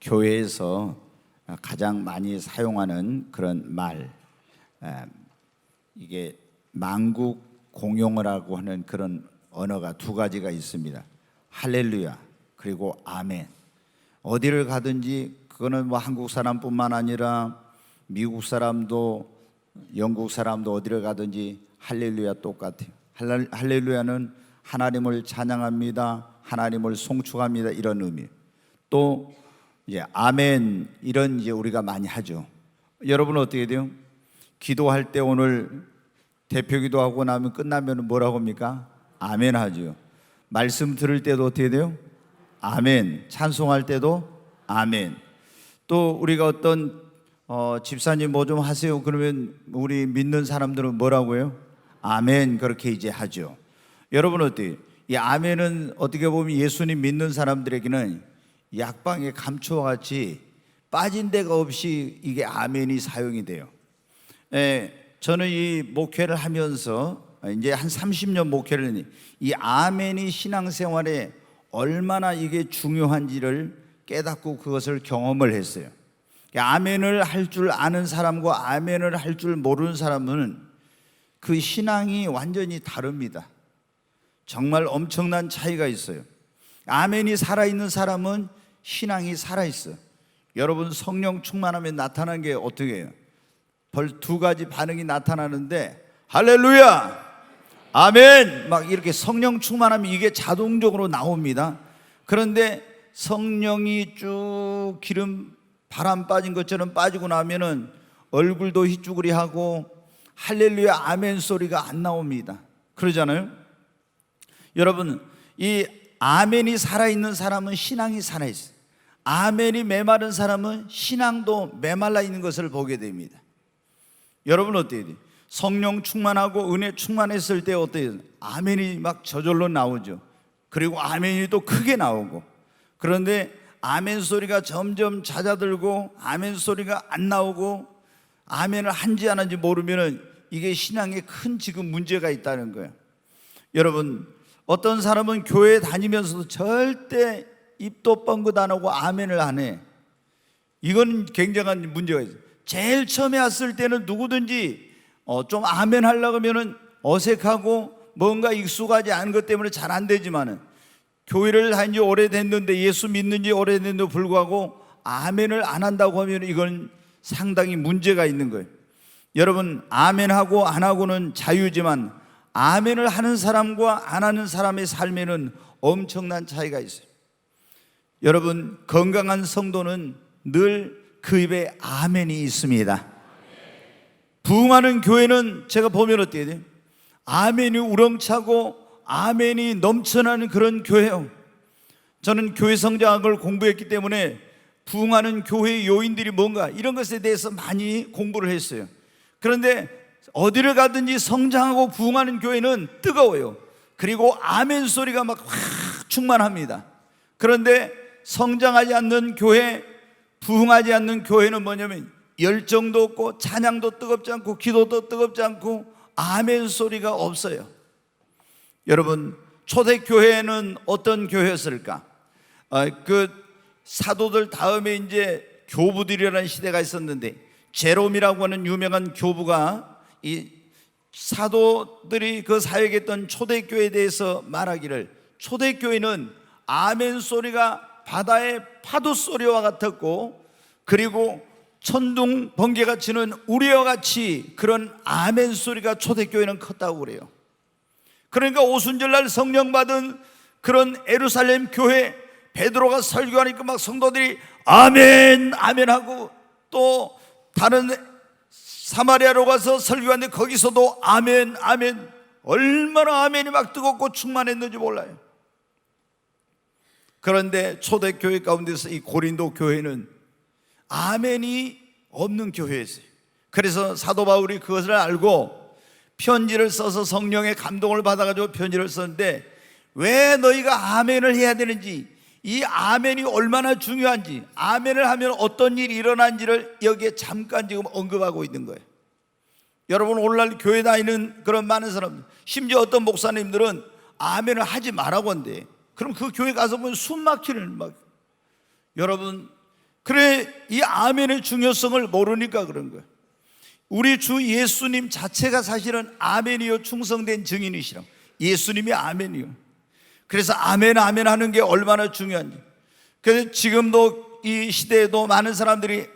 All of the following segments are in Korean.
교회에서 가장 많이 사용하는 그런 말, 이게 만국 공용어라고 하는 그런 언어가 두 가지가 있습니다. 할렐루야 그리고 아멘. 어디를 가든지 그거는 뭐 한국 사람뿐만 아니라 미국 사람도 영국 사람도 어디를 가든지 할렐루야 똑같아요. 할렐루야는 하나님을 찬양합니다, 하나님을 송축합니다, 이런 의미. 또 이제 아멘, 이런 이제 우리가 많이 하죠. 여러분은 어떻게 돼요? 기도할 때 오늘 대표 기도하고 나면 끝나면 뭐라고 합니까? 아멘 하죠. 말씀 들을 때도 어떻게 돼요? 아멘. 찬송할 때도 아멘. 또 우리가 어떤 집사님 뭐 좀 하세요 그러면 우리 믿는 사람들은 뭐라고 해요? 아멘. 그렇게 이제 하죠. 여러분 어때요? 이 아멘은 어떻게 보면 예수님 믿는 사람들에게는 약방의 감초와 같이 빠진 데가 없이 이게 아멘이 사용이 돼요. 저는 이 목회를 하면서 이제 한 30년 목회를 했는데 이 아멘이 신앙생활에 얼마나 이게 중요한지를 깨닫고 그것을 경험을 했어요. 아멘을 할 줄 아는 사람과 아멘을 할 줄 모르는 사람은 그 신앙이 완전히 다릅니다. 정말 엄청난 차이가 있어요. 아멘이 살아있는 사람은 신앙이 살아있어요. 여러분 성령 충만하면 나타나는 게 어떻게 해요? 벌 두 가지 반응이 나타나는데 할렐루야 아멘 막 이렇게 성령 충만하면 이게 자동적으로 나옵니다. 그런데 성령이 쭉 기름 바람 빠진 것처럼 빠지고 나면은 얼굴도 희쭈그리하고 할렐루야 아멘 소리가 안 나옵니다. 그러잖아요. 여러분 이 아멘이 살아있는 사람은 신앙이 살아있어요. 아멘이 메마른 사람은 신앙도 메말라 있는 것을 보게 됩니다. 여러분 어때요? 성령 충만하고 은혜 충만했을 때 어때요? 아멘이 막 저절로 나오죠. 그리고 아멘이 또 크게 나오고. 그런데 아멘 소리가 점점 잦아들고 아멘 소리가 안 나오고 아멘을 한지 안 한지 모르면 이게 신앙에 큰 지금 문제가 있다는 거예요. 여러분 어떤 사람은 교회 다니면서도 절대 입도 뻥긋 안 하고 아멘을 안 해. 이건 굉장한 문제가 있어요. 제일 처음에 왔을 때는 누구든지 좀 아멘 하려고 하면 어색하고 뭔가 익숙하지 않은 것 때문에 잘 안 되지만은 교회를 다닌 지 오래됐는데 예수 믿는 지 오래됐는데도 불구하고 아멘을 안 한다고 하면 이건 상당히 문제가 있는 거예요. 여러분 아멘하고 안 하고는 자유지만 아멘을 하는 사람과 안 하는 사람의 삶에는 엄청난 차이가 있어요. 여러분 건강한 성도는 늘 그 입에 아멘이 있습니다. 부흥하는 교회는 제가 보면 어때야 돼요? 아멘이 우렁차고 아멘이 넘쳐나는 그런 교회요. 저는 교회 성장학을 공부했기 때문에 부흥하는 교회의 요인들이 뭔가 이런 것에 대해서 많이 공부를 했어요. 그런데 어디를 가든지 성장하고 부흥하는 교회는 뜨거워요. 그리고 아멘 소리가 막 확 충만합니다. 그런데 성장하지 않는 교회, 부흥하지 않는 교회는 뭐냐면 열정도 없고 찬양도 뜨겁지 않고 기도도 뜨겁지 않고 아멘 소리가 없어요. 여러분 초대교회는 어떤 교회였을까? 그 사도들 다음에 이제 교부들이라는 시대가 있었는데 제롬이라고 하는 유명한 교부가 이 사도들이 그 사역했던 초대교회에 대해서 말하기를 초대교회는 아멘 소리가 바다의 파도 소리와 같았고 그리고 천둥 번개가 치는 우리와 같이 그런 아멘 소리가 초대교회는 컸다고 그래요. 그러니까 오순절날 성령 받은 그런 예루살렘 교회 베드로가 설교하니까 막 성도들이 아멘 아멘 하고 또 다른 사마리아로 가서 설교하는데 거기서도 아멘 아멘 얼마나 아멘이 막 뜨겁고 충만했는지 몰라요. 그런데 초대교회 가운데서 이 고린도 교회는 아멘이 없는 교회였어요. 그래서 사도 바울이 그것을 알고 편지를 써서 성령의 감동을 받아가지고 편지를 썼는데 왜 너희가 아멘을 해야 되는지 이 아멘이 얼마나 중요한지 아멘을 하면 어떤 일이 일어난지를 여기에 잠깐 지금 언급하고 있는 거예요. 여러분 오늘날 교회 다니는 그런 많은 사람들 심지어 어떤 목사님들은 아멘을 하지 말라고 한대. 그럼 그 교회 가서 보면 숨 막히는 막. 여러분 그래, 이 아멘의 중요성을 모르니까 그런 거예요. 우리 주 예수님 자체가 사실은 아멘이요 충성된 증인이시라. 예수님이 아멘이요. 그래서 아멘 아멘 하는 게 얼마나 중요한지. 그래서 지금도 이 시대에도 많은 사람들이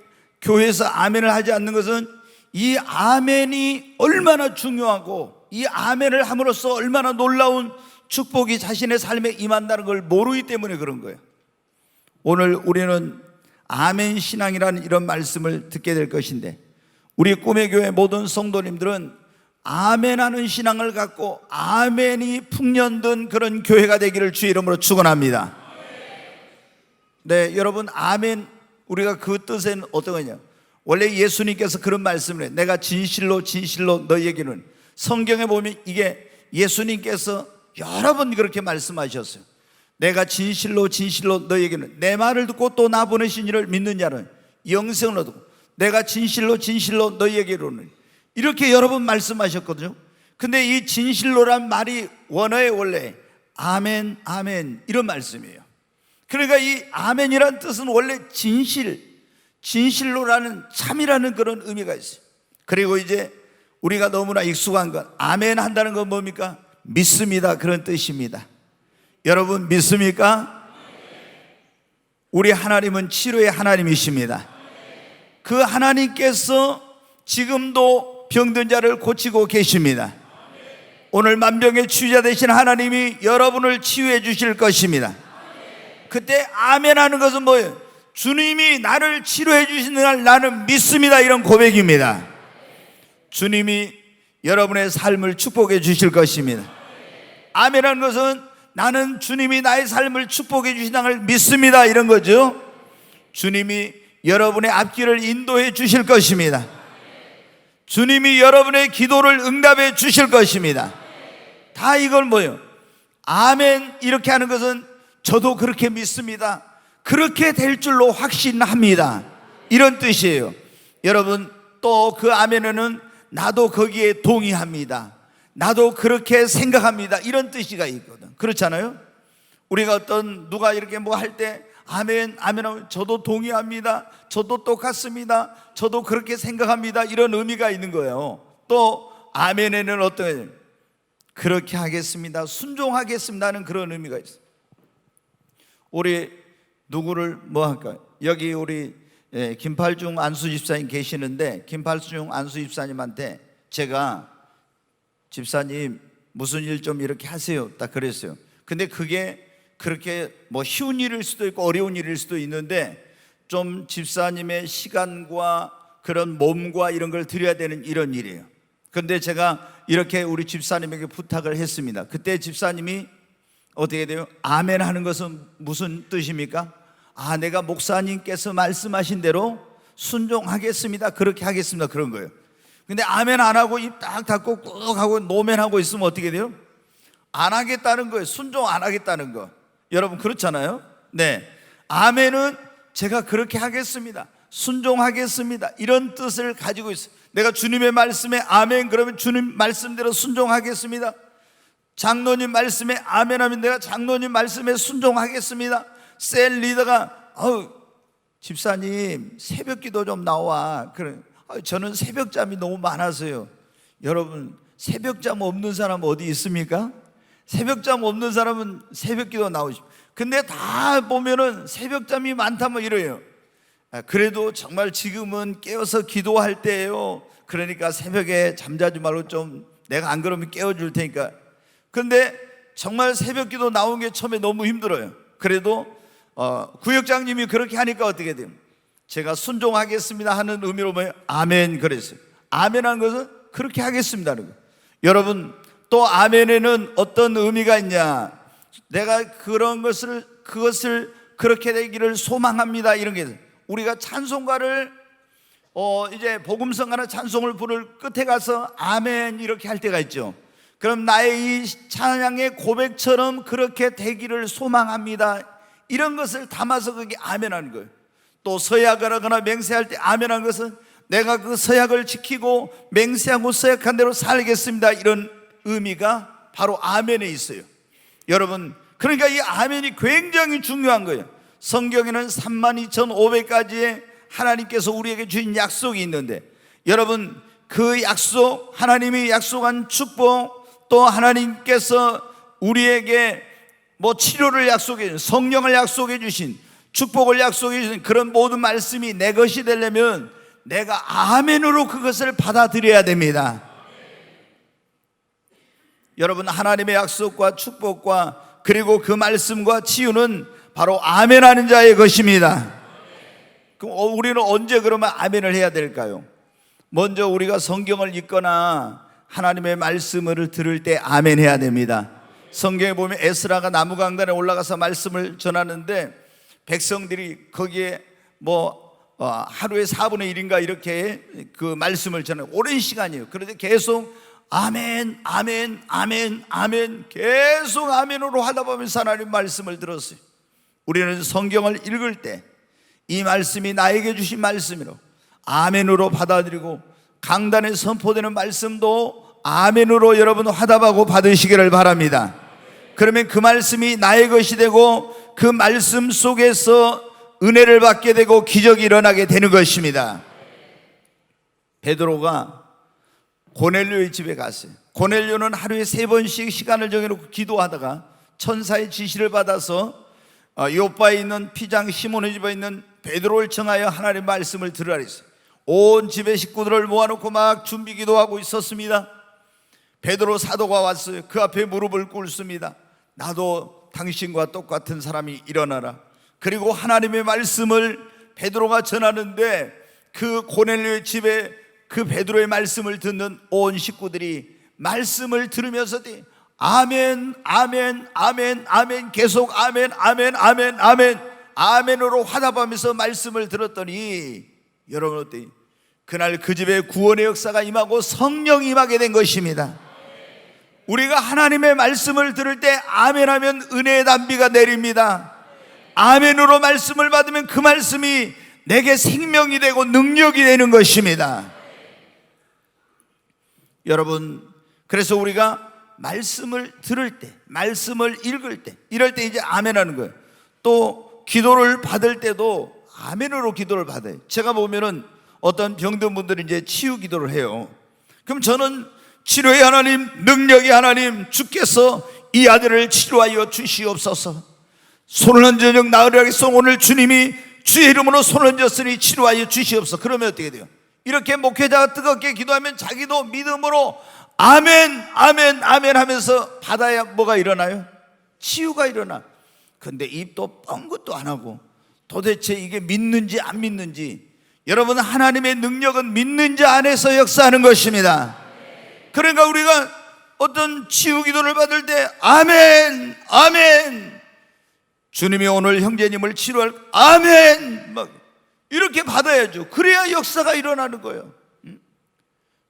교회에서 아멘을 하지 않는 것은 이 아멘이 얼마나 중요하고 이 아멘을 함으로써 얼마나 놀라운 축복이 자신의 삶에 임한다는 걸 모르기 때문에 그런 거예요. 오늘 우리는 아멘 신앙이라는 이런 말씀을 듣게 될 것인데, 우리 꿈의 교회 모든 성도님들은 아멘하는 신앙을 갖고 아멘이 풍년든 그런 교회가 되기를 주의 이름으로 축원합니다. 네, 여러분, 아멘, 우리가 그 뜻은 어떤 거냐? 원래 예수님께서 그런 말씀을 해요. 내가 진실로 진실로 너희에게는, 성경에 보면 이게 예수님께서 여러 번 그렇게 말씀하셨어요. 내가 진실로 진실로 너희에게는, 내 말을 듣고 또 나 보내신 이를 믿는 자는 영생을 얻고, 내가 진실로 진실로 너희에게로는, 이렇게 여러 번 말씀하셨거든요. 근데 이 진실로란 말이 원어에 원래 아멘 아멘 이런 말씀이에요. 그러니까 이 아멘이란 뜻은 원래 진실, 진실로라는 참이라는 그런 의미가 있어요. 그리고 이제 우리가 너무나 익숙한 건, 아멘 한다는 건 뭡니까? 믿습니다, 그런 뜻입니다. 여러분 믿습니까? 우리 하나님은 치료의 하나님이십니다. 그 하나님께서 지금도 병든 자를 고치고 계십니다. 오늘 만병의 치유자 되신 하나님이 여러분을 치유해 주실 것입니다. 그때 아멘 하는 것은 뭐예요? 주님이 나를 치료해 주시는 날 나는 믿습니다, 이런 고백입니다. 주님이 여러분의 삶을 축복해 주실 것입니다. 아멘 하는 것은 나는 주님이 나의 삶을 축복해 주시는 날 믿습니다, 이런 거죠. 주님이 여러분의 앞길을 인도해 주실 것입니다. 주님이 여러분의 기도를 응답해 주실 것입니다. 다 이걸 뭐예요? 아멘 이렇게 하는 것은 저도 그렇게 믿습니다, 그렇게 될 줄로 확신합니다, 이런 뜻이에요. 여러분, 또 그 아멘에는 나도 거기에 동의합니다, 나도 그렇게 생각합니다, 이런 뜻이가 있거든. 그렇잖아요? 우리가 어떤 누가 이렇게 뭐 할 때 아멘 아멘 하면 저도 동의합니다, 저도 똑같습니다, 저도 그렇게 생각합니다, 이런 의미가 있는 거예요. 또 아멘에는 어떤, 그렇게 하겠습니다, 순종하겠습니다는 그런 의미가 있어요. 우리 누구를 뭐 할까요? 여기 우리 김팔중 안수 집사님 계시는데, 김팔중 안수 집사님한테 제가 집사님 무슨 일 좀 이렇게 하세요 딱 그랬어요. 근데 그게 그렇게 뭐 쉬운 일일 수도 있고 어려운 일일 수도 있는데, 좀 집사님의 시간과 그런 몸과 이런 걸 드려야 되는 이런 일이에요. 근데 제가 이렇게 우리 집사님에게 부탁을 했습니다. 그때 집사님이 어떻게 돼요? 아멘 하는 것은 무슨 뜻입니까? 아, 내가 목사님께서 말씀하신 대로 순종하겠습니다, 그렇게 하겠습니다, 그런 거예요. 근데 아멘 안 하고 입 딱 닫고 꾹 하고 노멘하고 있으면 어떻게 돼요? 안 하겠다는 거예요. 순종 안 하겠다는 거. 여러분 그렇잖아요? 네, 아멘은 제가 그렇게 하겠습니다, 순종하겠습니다, 이런 뜻을 가지고 있어요. 내가 주님의 말씀에 아멘 그러면 주님 말씀대로 순종하겠습니다. 장로님 말씀에 아멘하면 내가 장로님 말씀에 순종하겠습니다. 셀 리더가 집사님 새벽기도 좀 나와. 그래, 저는 새벽잠이 너무 많아서요. 여러분, 새벽잠 없는 사람 어디 있습니까? 새벽잠 없는 사람은 새벽기도 나오십시오. 근데 다 보면은 새벽잠이 많다 뭐 이래요. 그래도 정말 지금은 깨어서 기도할 때예요, 그러니까 새벽에 잠자지 말고 좀 내가 안 그러면 깨워줄 테니까. 근데 정말 새벽기도 나온 게 처음에 너무 힘들어요. 그래도 구역장님이 그렇게 하니까 어떻게 돼요? 제가 순종하겠습니다 하는 의미로 뭐예요? 아멘 그랬어요. 아멘한 것은 그렇게 하겠습니다는 거예요. 여러분, 또 아멘에는 어떤 의미가 있냐? 내가 그것을 그렇게 되기를 소망합니다, 이런 게 있어요. 우리가 찬송가를 이제 복음성가나 찬송을 부를 끝에 가서 아멘 이렇게 할 때가 있죠. 그럼 나의 이 찬양의 고백처럼 그렇게 되기를 소망합니다, 이런 것을 담아서 그게 아멘하는 거예요. 또 서약을 하거나 맹세할 때 아멘하는 것은 내가 그 서약을 지키고 맹세하고 서약한 대로 살겠습니다, 이런 의미가 바로 아멘에 있어요. 여러분, 그러니까 이 아멘이 굉장히 중요한 거예요. 성경에는 32,500가지의 하나님께서 우리에게 주신 약속이 있는데, 여러분 그 약속, 하나님이 약속한 축복, 또 하나님께서 우리에게 치료를 약속해 주신, 성령을 약속해 주신, 축복을 약속해 주신 그런 모든 말씀이 내 것이 되려면 내가 아멘으로 그것을 받아들여야 됩니다. 여러분, 하나님의 약속과 축복과 그리고 그 말씀과 치유는 바로 아멘하는 자의 것입니다. 그럼 우리는 언제 그러면 아멘을 해야 될까요? 먼저 우리가 성경을 읽거나 하나님의 말씀을 들을 때 아멘 해야 됩니다. 성경에 보면 에스라가 나무강단에 올라가서 말씀을 전하는데 백성들이 거기에 하루에 4분의 1인가 이렇게 그 말씀을 전하는 오랜 시간이에요. 그런데 계속 아멘, 아멘, 아멘, 아멘, 계속 아멘으로 하다 보면서 하나님 말씀을 들었어요. 우리는 성경을 읽을 때 이 말씀이 나에게 주신 말씀이로 아멘으로 받아들이고, 강단에 선포되는 말씀도 아멘으로 여러분 화답하고 받으시기를 바랍니다. 그러면 그 말씀이 나의 것이 되고 그 말씀 속에서 은혜를 받게 되고 기적이 일어나게 되는 것입니다. 베드로가 고넬료의 집에 갔어요. 고넬료는 하루에 3번씩 시간을 정해놓고 기도하다가 천사의 지시를 받아서 요바에 있는 피장 시몬의 집에 있는 베드로를 청하여 하나님의 말씀을 들으라 했어요. 온 집의 식구들을 모아놓고 막 준비 기도하고 있었습니다. 베드로 사도가 왔어요. 그 앞에 무릎을 꿇습니다. 나도 당신과 똑같은 사람이 일어나라. 그리고 하나님의 말씀을 베드로가 전하는데 그 고넬료의 집에 그 베드로의 말씀을 듣는 온 식구들이 말씀을 들으면서 아멘, 아멘, 아멘, 아멘, 계속 아멘, 아멘, 아멘, 아멘, 아멘으로 화답하면서 말씀을 들었더니 여러분 어때요? 그날 그 집에 구원의 역사가 임하고 성령이 임하게 된 것입니다. 우리가 하나님의 말씀을 들을 때 아멘하면 은혜의 단비가 내립니다. 아멘으로 말씀을 받으면 그 말씀이 내게 생명이 되고 능력이 되는 것입니다. 여러분, 그래서 우리가 말씀을 들을 때, 말씀을 읽을 때, 이럴 때 이제 아멘하는 거예요. 또 기도를 받을 때도 아멘으로 기도를 받아요. 제가 보면은 어떤 병든 분들이 이제 치유 기도를 해요. 그럼 저는 치료의 하나님, 능력의 하나님, 주께서 이 아들을 치료하여 주시옵소서. 손을 얹어 나으리 하겠소. 오늘 주님이 주의 이름으로 손을 얹었으니 치료하여 주시옵소서. 그러면 어떻게 돼요? 이렇게 목회자가 뜨겁게 기도하면 자기도 믿음으로 아멘, 아멘, 아멘 하면서 받아야 뭐가 일어나요? 치유가 일어나. 근데 입도 뻥긋도 안 하고 도대체 이게 믿는지 안 믿는지. 여러분, 하나님의 능력은 믿는 자 안에서 역사하는 것입니다. 그러니까 우리가 어떤 치유 기도를 받을 때 아멘, 아멘, 주님이 오늘 형제님을 치료할 아멘, 막 이렇게 받아야죠. 그래야 역사가 일어나는 거예요.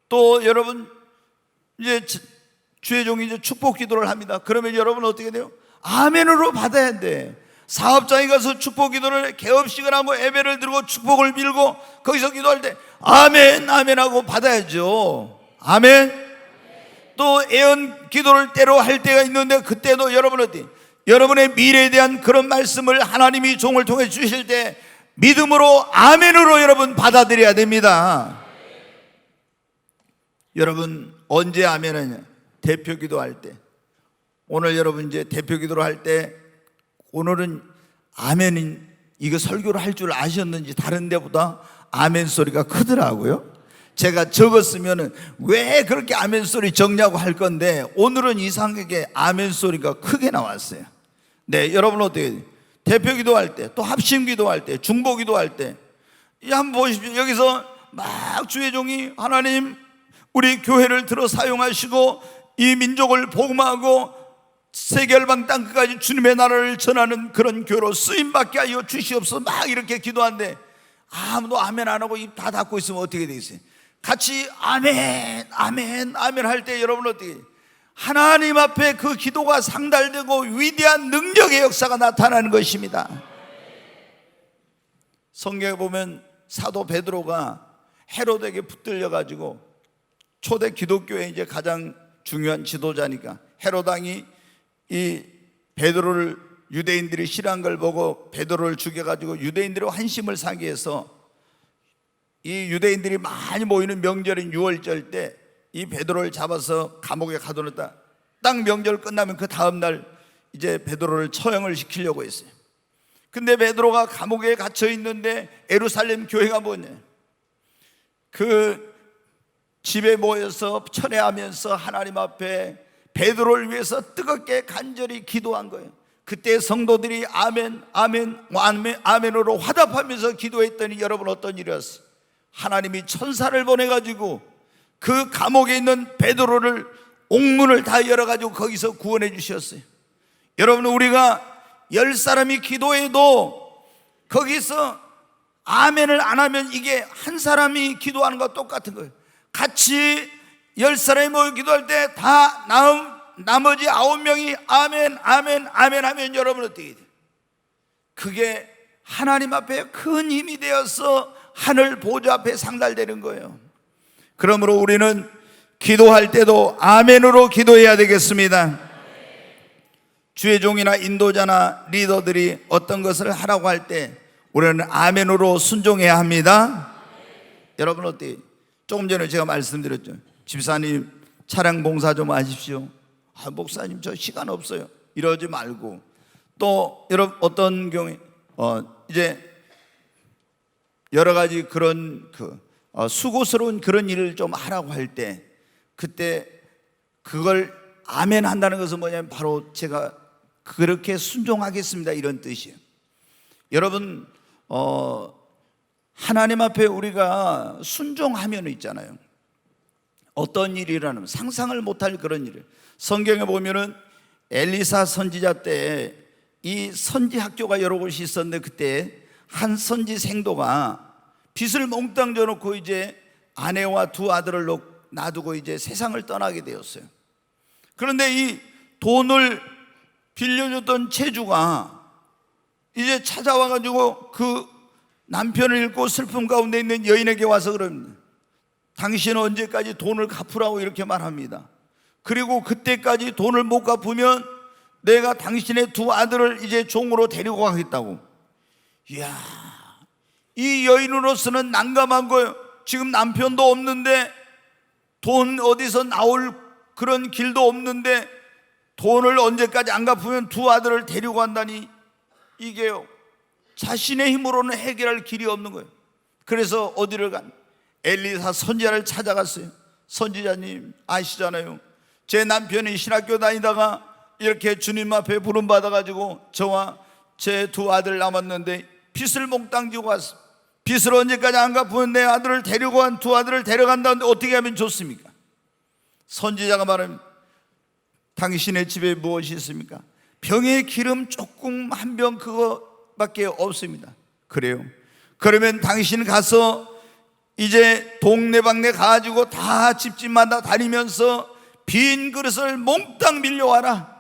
또 여러분, 이제 주의 종이 이제 축복 기도를 합니다. 그러면 여러분 어떻게 돼요? 아멘으로 받아야 돼. 사업장에 가서 축복 기도를 개업식을 하고 예배를 드리고 축복을 빌고 거기서 기도할 때 아멘, 아멘 하고 받아야죠. 아멘. 또 애언 기도를 때로 할 때가 있는데 그때도 여러분 어때? 여러분의 미래에 대한 그런 말씀을 하나님이 종을 통해 주실 때 믿음으로 아멘으로 여러분 받아들여야 됩니다. 여러분 언제 아멘하냐? 대표 기도할 때. 오늘 여러분 이제 대표 기도를 할 때 오늘은 아멘인 이거 설교를 할 줄 아셨는지 다른 데보다 아멘 소리가 크더라고요. 제가 적었으면 왜 그렇게 아멘 소리 적냐고 할 건데 오늘은 이상하게 아멘 소리가 크게 나왔어요. 네, 여러분 어떻게 대표 기도할 때, 또 합심 기도할 때, 중보 기도할 때 한번 보십시오. 여기서 막 주의 종이 하나님 우리 교회를 들어 사용하시고 이 민족을 복음하고 세계열방 땅끝까지 주님의 나라를 전하는 그런 교회로 쓰임받게 하여 주시옵소서 막 이렇게 기도하는데 아무도 아멘 안 하고 입 다 닫고 있으면 어떻게 되겠어요? 같이 아멘 아멘 아멘 할 때 여러분 어떻게 하나님 앞에 그 기도가 상달되고 위대한 능력의 역사가 나타나는 것입니다. 성경에 보면 사도 베드로가 헤롯에게 붙들려 가지고 초대 기독교의 이제 가장 중요한 지도자니까 헤롯 왕이 이 베드로를 유대인들이 싫어한 걸 보고 베드로를 죽여가지고 유대인들의 환심을 사기 위해서 이 유대인들이 많이 모이는 명절인 유월절 때 이 베드로를 잡아서 감옥에 가둬놓다 딱 명절 끝나면 그 다음날 이제 베드로를 처형을 시키려고 했어요. 근데 베드로가 감옥에 갇혀 있는데 예루살렘 교회가 뭐냐, 그 집에 모여서 철회하면서 하나님 앞에 베드로를 위해서 뜨겁게 간절히 기도한 거예요. 그때 성도들이 아멘 아멘 아멘 아멘으로 화답하면서 기도했더니 여러분 어떤 일이었어요? 하나님이 천사를 보내가지고 그 감옥에 있는 베드로를 옥문을 다 열어가지고 거기서 구원해 주셨어요. 여러분, 우리가 10사람이 기도해도 거기서 아멘을 안 하면 이게 한 사람이 기도하는 것과 똑같은 거예요. 같이 10사람이 모여 기도할 때 다 나머지 9명이 아멘 아멘 아멘 하면 여러분 어떻게 돼요? 그게 하나님 앞에 큰 힘이 되어서 하늘 보좌 앞에 상달되는 거예요. 그러므로 우리는 기도할 때도 아멘으로 기도해야 되겠습니다. 주의 종이나 인도자나 리더들이 어떤 것을 하라고 할 때 우리는 아멘으로 순종해야 합니다. 여러분 어때요? 조금 전에 제가 말씀드렸죠. 집사님 차량 봉사 좀 하십시오. 목사님 저 시간 없어요. 이러지 말고, 또 여러분 어떤 경우에 이제 여러 가지 그런 수고스러운 그런 일을 좀 하라고 할 때 그때 그걸 아멘 한다는 것은 뭐냐면 바로 제가 그렇게 순종하겠습니다 이런 뜻이에요. 여러분 하나님 앞에 우리가 순종하면 있잖아요, 어떤 일이라는 상상을 못할 그런 일을 성경에 보면은 엘리사 선지자 때 이 선지 학교가 여러 곳이 있었는데 그때 한 선지 생도가 빚을 몽땅 져놓고 이제 아내와 두 아들을 놔두고 이제 세상을 떠나게 되었어요. 그런데 이 돈을 빌려줬던 채주가 이제 찾아와가지고 그 남편을 잃고 슬픔 가운데 있는 여인에게 와서 그럽니다. 당신은 언제까지 돈을 갚으라고 이렇게 말합니다. 그리고 그때까지 돈을 못 갚으면 내가 당신의 두 아들을 이제 종으로 데리고 가겠다고. 이야, 이 여인으로서는 난감한 거예요. 지금 남편도 없는데 돈 어디서 나올 그런 길도 없는데 돈을 언제까지 안 갚으면 두 아들을 데리고 간다니, 이게요 자신의 힘으로는 해결할 길이 없는 거예요. 그래서 어디를 간? 엘리사 선지자를 찾아갔어요. 선지자님 아시잖아요, 제 남편이 신학교 다니다가 이렇게 주님 앞에 부름받아가지고 저와 제 두 아들 남았는데 빚을 몽땅 지고 왔어. 빚을 언제까지 안 갚으면 내 아들을 데리고 간 두 아들을 데려간다는데 어떻게 하면 좋습니까? 선지자가 말합니다. 당신의 집에 무엇이 있습니까? 병의 기름 조금 한 병 그거밖에 없습니다. 그래요? 그러면 당신 가서 이제 동네방네 가가지고 다 집집마다 다니면서 빈 그릇을 몽땅 밀려와라.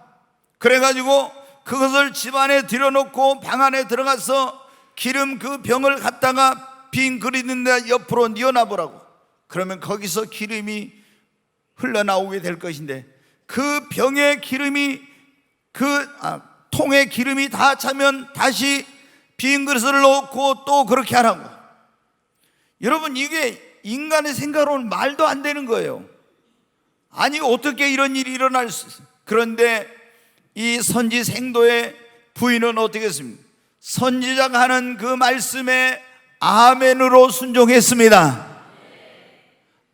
그래가지고 그것을 집안에 들여놓고 방 안에 들어가서 기름 그 병을 갖다가 빈 그릇 있는 데 옆으로 뉘어놔보라고. 그러면 거기서 기름이 흘러나오게 될 것인데 그 병의 기름이 통에 기름이 다 차면 다시 빈 그릇을 놓고 또 그렇게 하라고. 여러분 이게 인간의 생각으로는 말도 안 되는 거예요. 아니 어떻게 이런 일이 일어날 수 있어요? 그런데 이 선지 생도의 부인은 어떻게 했습니까? 선지자가 하는 그 말씀에 아멘으로 순종했습니다.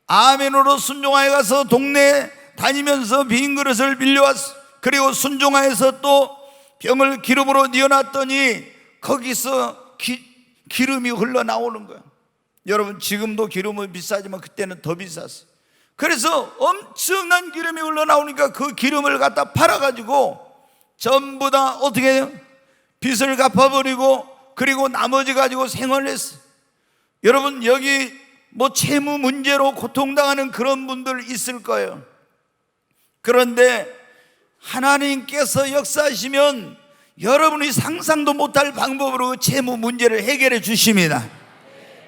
아멘으로 순종하여 가서 동네 다니면서 빈 그릇을 빌려왔어. 그리고 순종하여서 또 병을 기름으로 뉘어놨더니 거기서 기름이 흘러나오는 거야. 여러분 지금도 기름은 비싸지만 그때는 더 비쌌어요. 그래서 엄청난 기름이 흘러나오니까 그 기름을 갖다 팔아가지고 전부 다 어떻게 해요? 빚을 갚아버리고 그리고 나머지 가지고 생활을 했어요. 여러분 여기 뭐 채무 문제로 고통당하는 그런 분들 있을 거예요. 그런데 하나님께서 역사하시면 여러분이 상상도 못할 방법으로 채무 문제를 해결해 주십니다.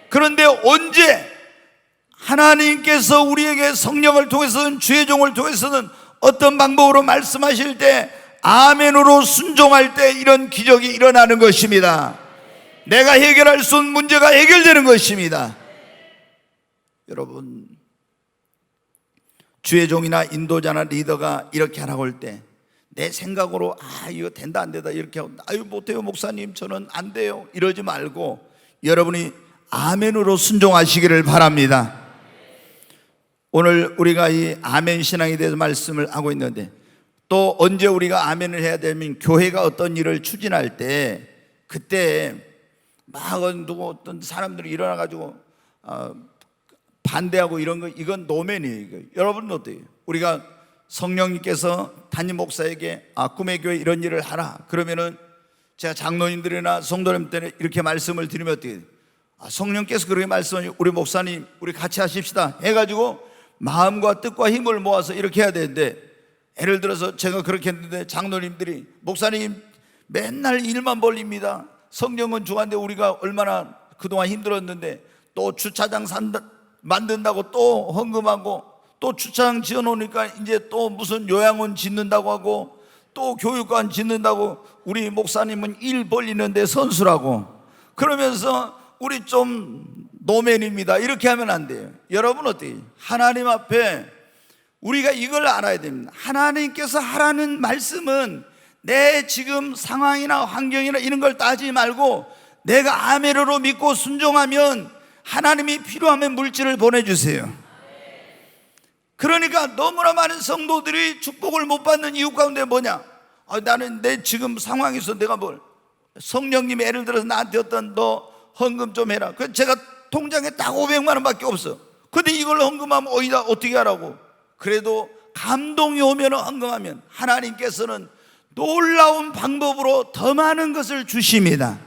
그런데 언제 하나님께서 우리에게 성령을 통해서든 주의 종을 통해서든 어떤 방법으로 말씀하실 때 아멘으로 순종할 때 이런 기적이 일어나는 것입니다. 내가 해결할 수 없는 문제가 해결되는 것입니다. 여러분, 주의 종이나 인도자나 리더가 이렇게 하라고 할 때 내 생각으로 이거 된다 안 된다 이렇게 하고 못해요 목사님 저는 안 돼요 이러지 말고 여러분이 아멘으로 순종하시기를 바랍니다. 오늘 우리가 이 아멘 신앙에 대해서 말씀을 하고 있는데, 또 언제 우리가 아멘을 해야 되면 교회가 어떤 일을 추진할 때 그때 막 누구 어떤 사람들이 일어나 가지고 반대하고 이런 거, 이건 노맨이에요. 이거. 여러분은 어때요? 우리가 성령님께서 담임 목사에게 꿈의 교회 이런 일을 하라 그러면은 제가 장로님들이나 성도님들한테 이렇게 말씀을 드리면 어떻게 돼요? 성령께서 그렇게 말씀하시고 우리 목사님 우리 같이 하십시다 해가지고 마음과 뜻과 힘을 모아서 이렇게 해야 되는데, 예를 들어서 제가 그렇게 했는데 장로님들이 목사님 맨날 일만 벌립니다. 성경은 좋아하는데 우리가 얼마나 그동안 힘들었는데 또 주차장 만든다고 또 헌금하고 또 주차장 지어놓으니까 이제 또 무슨 요양원 짓는다고 하고 또 교육관 짓는다고 우리 목사님은 일 벌리는데 선수라고 그러면서 우리 좀 노맨입니다. 이렇게 하면 안 돼요. 여러분 어때요? 하나님 앞에 우리가 이걸 알아야 됩니다. 하나님께서 하라는 말씀은 내 지금 상황이나 환경이나 이런 걸 따지지 말고 내가 아멘으로 믿고 순종하면 하나님이 필요하면 물질을 보내주세요. 그러니까 너무나 많은 성도들이 축복을 못 받는 이유 가운데 뭐냐? 나는 내 지금 상황에서 내가 성령님이 예를 들어서 나한테 어떤 너 헌금 좀 해라. 그래서 제가 통장에 딱 500만 원밖에 없어. 근데 이걸 헌금하면 어떻게 하라고? 그래도 감동이 오면 헌금하면 하나님께서는 놀라운 방법으로 더 많은 것을 주십니다.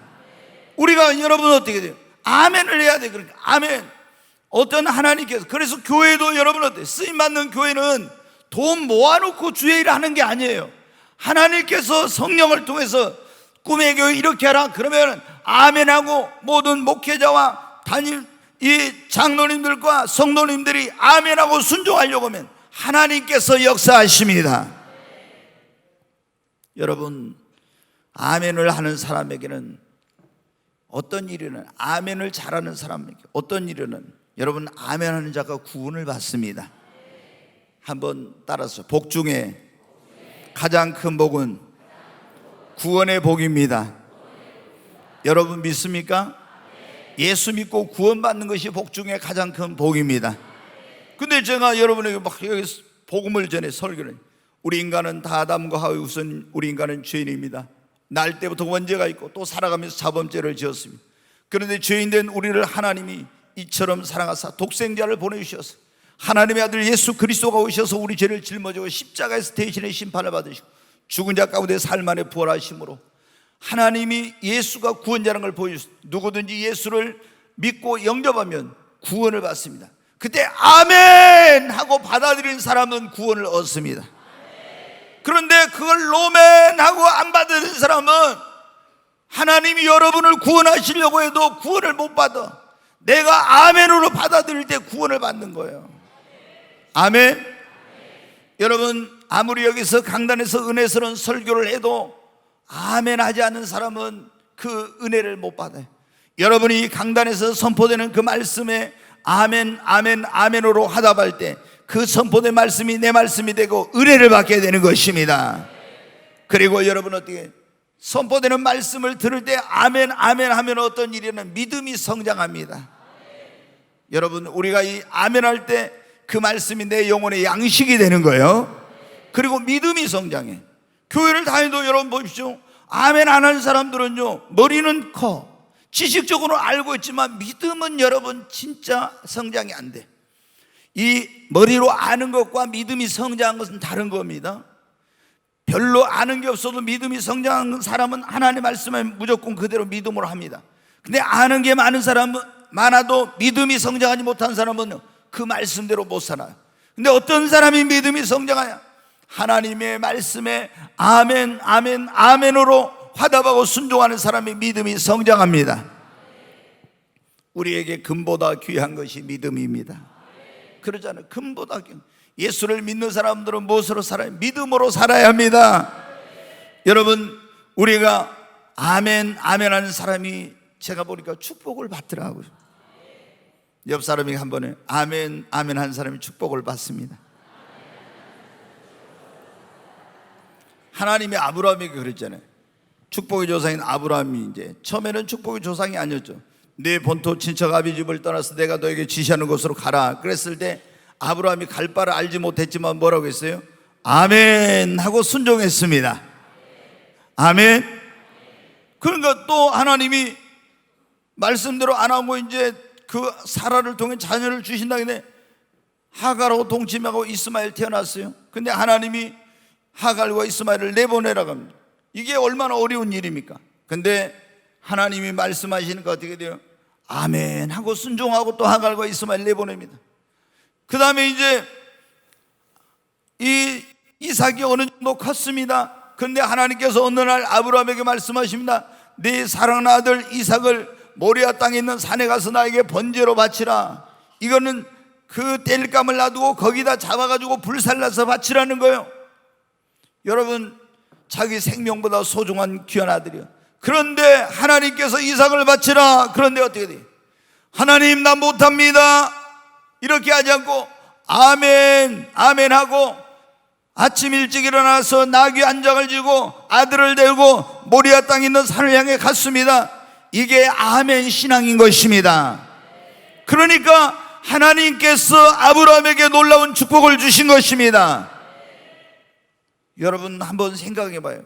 우리가 여러분 어떻게 돼요? 아멘을 해야 돼. 그러니까 아멘. 어떤 하나님께서, 그래서 교회도 여러분 어때요? 쓰임받는 교회는 돈 모아놓고 주의 일을 하는 게 아니에요. 하나님께서 성령을 통해서 꿈의 교회 이렇게 하라 그러면 아멘하고 모든 목회자와 이 장로님들과 성도님들이 아멘하고 순종하려고 하면 하나님께서 역사하십니다. 여러분, 아멘을 하는 사람에게는 어떤 일이든, 아멘을 잘하는 사람에게 어떤 일이든 여러분 아멘하는 자가 구원을 받습니다. 한번 따라서 복 중에 가장 큰 복은 구원의 복입니다. 여러분 믿습니까? 예수 믿고 구원받는 것이 복 중에 가장 큰 복입니다. 근데 제가 여러분에게 막 여기 복음을 전해 설교를, 우리 인간은 다 아담과 하와의 우선 우리 인간은 죄인입니다. 날 때부터 원죄가 있고 또 살아가면서 자범죄를 지었습니다. 그런데 죄인된 우리를 하나님이 이처럼 사랑하사 독생자를 보내주셔서 하나님의 아들 예수 그리스도가 오셔서 우리 죄를 짊어지고 십자가에서 대신의 심판을 받으시고 죽은 자 가운데 삶 안에 부활하심으로 하나님이 예수가 구원자라는 걸 보여주셨습니다. 누구든지 예수를 믿고 영접하면 구원을 받습니다. 그때 아멘 하고 받아들인 사람은 구원을 얻습니다. 그런데 그걸 노멘 하고 안 받아들인 사람은 하나님이 여러분을 구원하시려고 해도 구원을 못 받아. 내가 아멘으로 받아들일 때 구원을 받는 거예요. 아멘. 여러분, 아무리 여기서 강단에서 은혜스러운 설교를 해도 아멘 하지 않는 사람은 그 은혜를 못 받아요. 여러분이 강단에서 선포되는 그 말씀에 아멘 아멘 아멘으로 화답할 때 그 선포된 말씀이 내 말씀이 되고 은혜를 받게 되는 것입니다. 그리고 여러분 어떻게 선포되는 말씀을 들을 때 아멘 아멘 하면 어떤 일이냐면 믿음이 성장합니다. 여러분, 우리가 이 아멘 할 때 그 말씀이 내 영혼의 양식이 되는 거예요. 그리고 믿음이 성장해. 교회를 다니도 여러분 보십시오. 아멘 안 하는 사람들은요, 머리는 커, 지식적으로 알고 있지만 믿음은 여러분 진짜 성장이 안 돼. 이 머리로 아는 것과 믿음이 성장한 것은 다른 겁니다. 별로 아는 게 없어도 믿음이 성장한 사람은 하나님 말씀을 무조건 그대로 믿음으로 합니다. 근데 아는 게 많은 사람은, 많아도 믿음이 성장하지 못한 사람은 그 말씀대로 못 살아요. 근데 어떤 사람이 믿음이 성장하냐? 하나님의 말씀에 아멘 아멘 아멘으로 화답하고 순종하는 사람이 믿음이 성장합니다. 우리에게 금보다 귀한 것이 믿음입니다. 그러잖아요. 금보다 귀한. 예수를 믿는 사람들은 무엇으로 살아요? 믿음으로 살아야 합니다. 여러분, 우리가 아멘 아멘 하는 사람이 제가 보니까 축복을 받더라고요. 옆 사람이 한 번에 아멘 아멘 하는 사람이 축복을 받습니다. 하나님이 아브라함에게 그랬잖아요. 축복의 조상인 아브라함이 이제 처음에는 축복의 조상이 아니었죠. 네 본토 친척 아비 집을 떠나서 내가 너에게 지시하는 곳으로 가라 그랬을 때 아브라함이 갈 바를 알지 못했지만 뭐라고 했어요? 아멘 하고 순종했습니다. 아멘. 그러니까 또 하나님이 말씀대로 안 하고 이제 그 사라를 통해 자녀를 주신다. 근데 하갈하고 동침하고 이스마엘 태어났어요. 근데 하나님이 하갈과 이스마엘을 내보내라고 합니다. 이게 얼마나 어려운 일입니까? 근데 하나님이 말씀하시니까 어떻게 돼요? 아멘 하고 순종하고 또 하갈과 이스마엘 내보냅니다. 그 다음에 이제 이 이삭이 어느 정도 컸습니다. 그런데 하나님께서 어느 날 아브라함에게 말씀하십니다. 네 사랑하는 아들 이삭을 모리아 땅에 있는 산에 가서 나에게 번제로 바치라. 이거는 그 땔감을 놔두고 거기다 잡아가지고 불살라서 바치라는 거예요. 여러분, 자기 생명보다 소중한 귀한 아들이요. 그런데 하나님께서 이삭을 바치라. 그런데 어떻게 돼요? 하나님 나 못합니다 이렇게 하지 않고 아멘 아멘 하고 아침 일찍 일어나서 나귀 한 장을 지고 아들을 데리고 모리아 땅에 있는 산을 향해 갔습니다. 이게 아멘 신앙인 것입니다. 그러니까 하나님께서 아브라함에게 놀라운 축복을 주신 것입니다. 여러분 한번 생각해 봐요.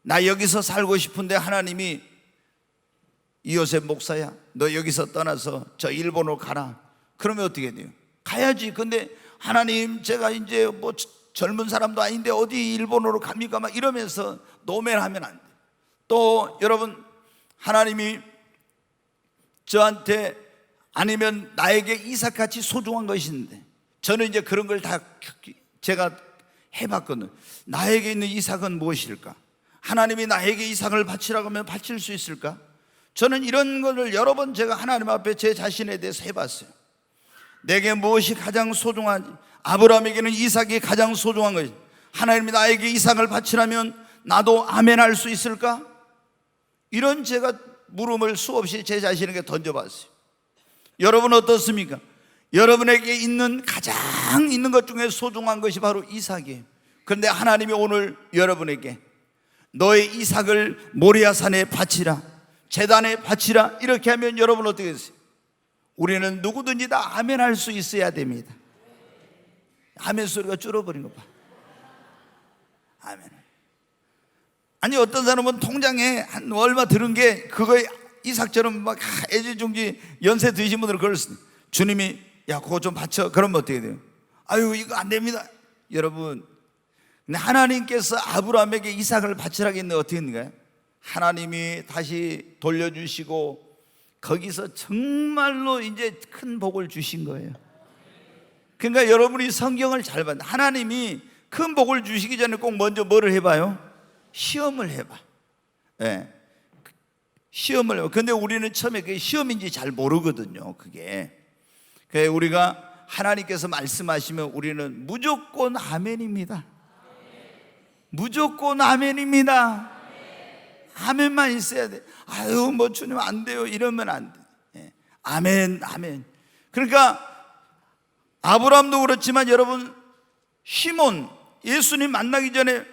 나 여기서 살고 싶은데 하나님이 이요셉 목사야 너 여기서 떠나서 저 일본으로 가라. 그러면 어떻게 돼요? 가야지. 근데 하나님 제가 이제 뭐 젊은 사람도 아닌데 어디 일본으로 갑니까? 막 이러면서 노면하면 안 돼요. 또 여러분 하나님이 저한테 아니면 나에게 이삭같이 소중한 것이 있는데 저는 이제 그런 걸 다 제가 해봤거든요. 나에게 있는 이삭은 무엇일까? 하나님이 나에게 이삭을 바치라고 하면 바칠 수 있을까? 저는 이런 것을 여러 번 제가 하나님 앞에 제 자신에 대해서 해봤어요. 내게 무엇이 가장 소중한지. 아브라함에게는 이삭이 가장 소중한 것이 하나님이 나에게 이삭을 바치라면 나도 아멘 할 수 있을까? 이런 제가 물음을 수없이 제 자신에게 던져봤어요. 여러분 어떻습니까? 여러분에게 있는 가장 있는 것 중에 소중한 것이 바로 이삭이에요. 그런데 하나님이 오늘 여러분에게 너의 이삭을 모리아산에 바치라, 제단에 바치라 이렇게 하면 여러분 어떻게 했어요? 우리는 누구든지 다 아멘 할 수 있어야 됩니다. 아멘 소리가 줄어버린 거 봐. 아멘. 아니 어떤 사람은 통장에 한 얼마 들은 게 그거에 이삭처럼 막 애지중지 연세 드신 분들은 그럴 수 있어요. 주님이 야 그거 좀 바쳐. 그러면 어떻게 돼요? 아유 이거 안 됩니다. 여러분 근데 하나님께서 아브라함에게 이삭을 바치라고 했는데 어떻게 했는가요? 하나님이 다시 돌려주시고 거기서 정말로 이제 큰 복을 주신 거예요. 그러니까 여러분이 성경을 잘 봐요. 하나님이 큰 복을 주시기 전에 꼭 먼저 뭐를 해봐요? 시험을 해봐. 네. 시험을 해봐. 근데 우리는 처음에 그게 시험인지 잘 모르거든요. 그게. 그래서 우리가 하나님께서 말씀하시면 우리는 무조건 아멘입니다. 무조건 아멘입니다. 아멘만 있어야 돼. 아유 뭐 주님 안 돼요 이러면 안 돼. 예. 아멘 아멘. 그러니까 아브라함도 그렇지만 여러분 시몬 예수님 만나기 전에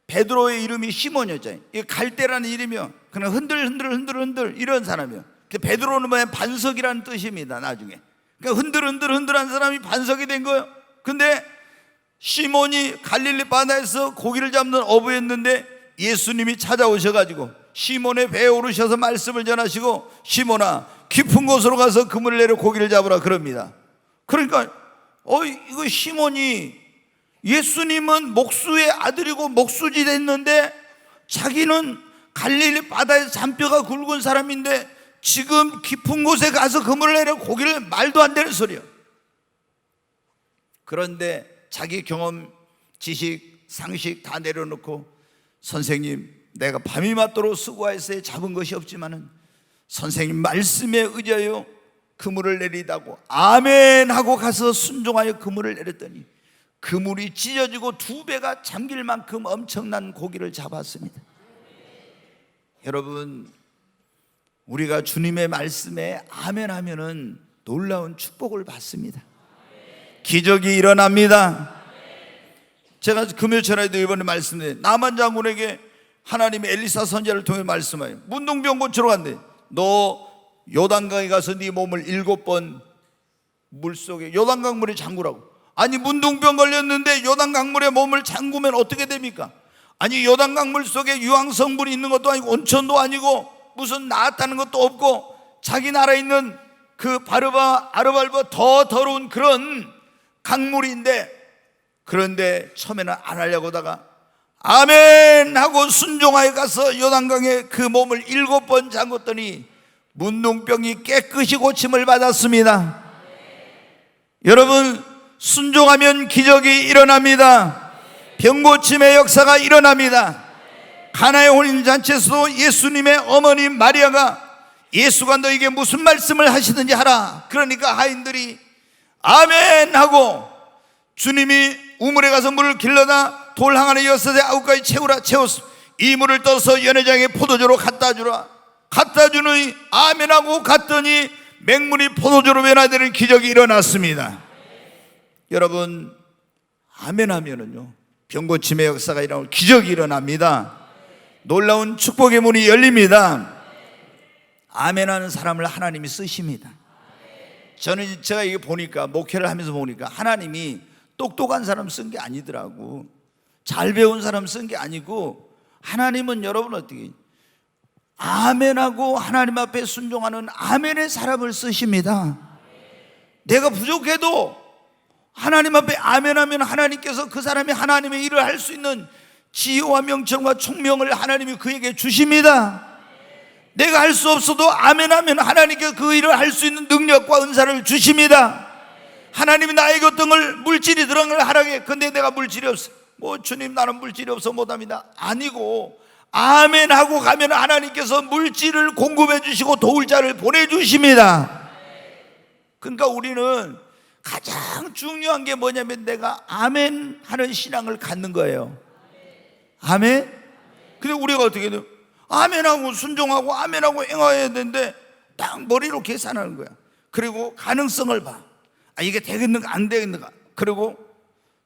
베드로의 이름이 시몬이었잖아요. 이게 갈대라는 이름이요. 그냥 흔들 이런 사람이요. 베드로는 뭐야 반석이라는 뜻입니다. 나중에 그러니까 흔들한 사람이 반석이 된 거예요. 근데 시몬이 갈릴리 바다에서 고기를 잡는 어부였는데 예수님이 찾아오셔가지고 시몬의 배에 오르셔서 말씀을 전하시고 시몬아 깊은 곳으로 가서 그물을 내려 고기를 잡으라 그럽니다. 그러니까 이거 시몬이 예수님은 목수의 아들이고 목수지 됐는데 자기는 갈릴리 바다에서 잔뼈가 굵은 사람인데 지금 깊은 곳에 가서 그물을 내려 고기를 말도 안 되는 소리야. 그런데 자기 경험, 지식, 상식 다 내려놓고 선생님 내가 밤이 맞도록 수고해서 잡은 것이 없지만은 선생님 말씀에 의지하여 그물을 내리다고 아멘 하고 가서 순종하여 그물을 내렸더니 그물이 찢어지고 2배가 잠길 만큼 엄청난 고기를 잡았습니다. 여러분, 우리가 주님의 말씀에 아멘 하면은 놀라운 축복을 받습니다. 기적이 일어납니다. 제가 금요철에도 이번에 말씀드린 나만 장군에게 하나님이 엘리사 선지자를 통해 말씀하여 문둥병 고치러 간대. 너 요단강에 가서 네 몸을 7번 물속에 요단강물에 잠그라고. 아니, 문둥병 걸렸는데 요단강물에 몸을 잠그면 어떻게 됩니까? 아니, 요단강물 속에 유황성분이 있는 것도 아니고 온천도 아니고 무슨 나았다는 것도 없고 자기 나라에 있는 그 아르발보 더 더러운 그런 강물인데, 그런데 처음에는 안 하려고 하다가 아멘 하고 순종하여 가서 요단강에 그 몸을 7번 잠궜더니 문둥병이 깨끗이 고침을 받았습니다. 여러분, 순종하면 기적이 일어납니다. 병고침의 역사가 일어납니다. 가나의 혼인잔치에서도 예수님의 어머니 마리아가 예수가 너에게 무슨 말씀을 하시든지 하라. 그러니까 하인들이 아멘 하고 주님이 우물에 가서 물을 길러다 돌 항아리 6에 9가지 채웠어. 이 물을 떠서 연회장에 포도주로 갖다 주라. 갖다 주니 아멘하고 갔더니 맹물이 포도주로 변화되는 기적이 일어났습니다. 여러분, 아멘하면은요 병고침의 역사가 일어나고 기적이 일어납니다. 놀라운 축복의 문이 열립니다. 아멘하는 사람을 하나님이 쓰십니다. 제가 이게 보니까, 목회를 하면서 보니까 하나님이 똑똑한 사람 쓴 게 아니더라고. 잘 배운 사람 쓴 게 아니고, 하나님은 여러분 어떻게 아멘하고 하나님 앞에 순종하는 아멘의 사람을 쓰십니다. 내가 부족해도 하나님 앞에 아멘하면 하나님께서 그 사람이 하나님의 일을 할 수 있는 지혜와 명철과 총명을 하나님이 그에게 주십니다. 내가 할 수 없어도 아멘하면 하나님께서 그 일을 할 수 있는 능력과 은사를 주십니다. 하나님이 나에게 어떤 걸 물질이 들어간 걸 하라게. 근데 내가 물질이 없어. 주님, 나는 물질이 없어 못합니다. 아니고 아멘하고 가면 하나님께서 물질을 공급해 주시고 도울 자를 보내주십니다. 그러니까 우리는 가장 중요한 게 뭐냐면 내가 아멘 하는 신앙을 갖는 거예요. 아멘? 근데 우리가 어떻게 돼요? 아멘하고 순종하고 아멘하고 행해야 되는데 딱 머리로 계산하는 거야. 그리고 가능성을 봐. 이게 되겠는가 안 되겠는가. 그리고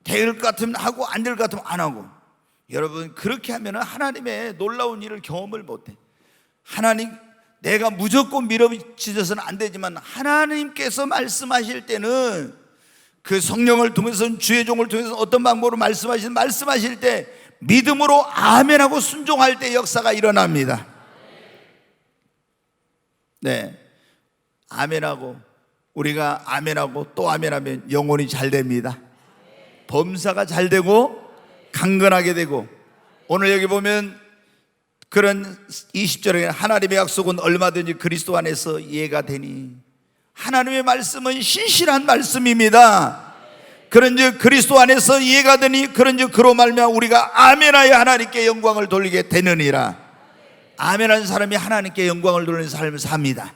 될 것 같으면 하고 안 될 것 같으면 안 하고. 여러분, 그렇게 하면 하나님의 놀라운 일을 경험을 못해. 하나님, 내가 무조건 밀어붙여서는 안 되지만 하나님께서 말씀하실 때는 그 성령을 통해서, 주의 종을 통해서 어떤 방법으로 말씀하실 때 믿음으로 아멘하고 순종할 때 역사가 일어납니다. 네, 아멘하고, 우리가 아멘하고 또 아멘하면 영혼이 잘 됩니다. 범사가 잘 되고 강건하게 되고, 오늘 여기 보면 그런 20절에 하나님의 약속은 얼마든지 그리스도 안에서 이해가 되니, 하나님의 말씀은 신실한 말씀입니다. 그런즉 그리스도 안에서 이해가 되니, 그런즉 그로 말미암아 우리가 아멘하여 하나님께 영광을 돌리게 되느니라. 아멘하는 사람이 하나님께 영광을 돌리는 삶을 삽니다.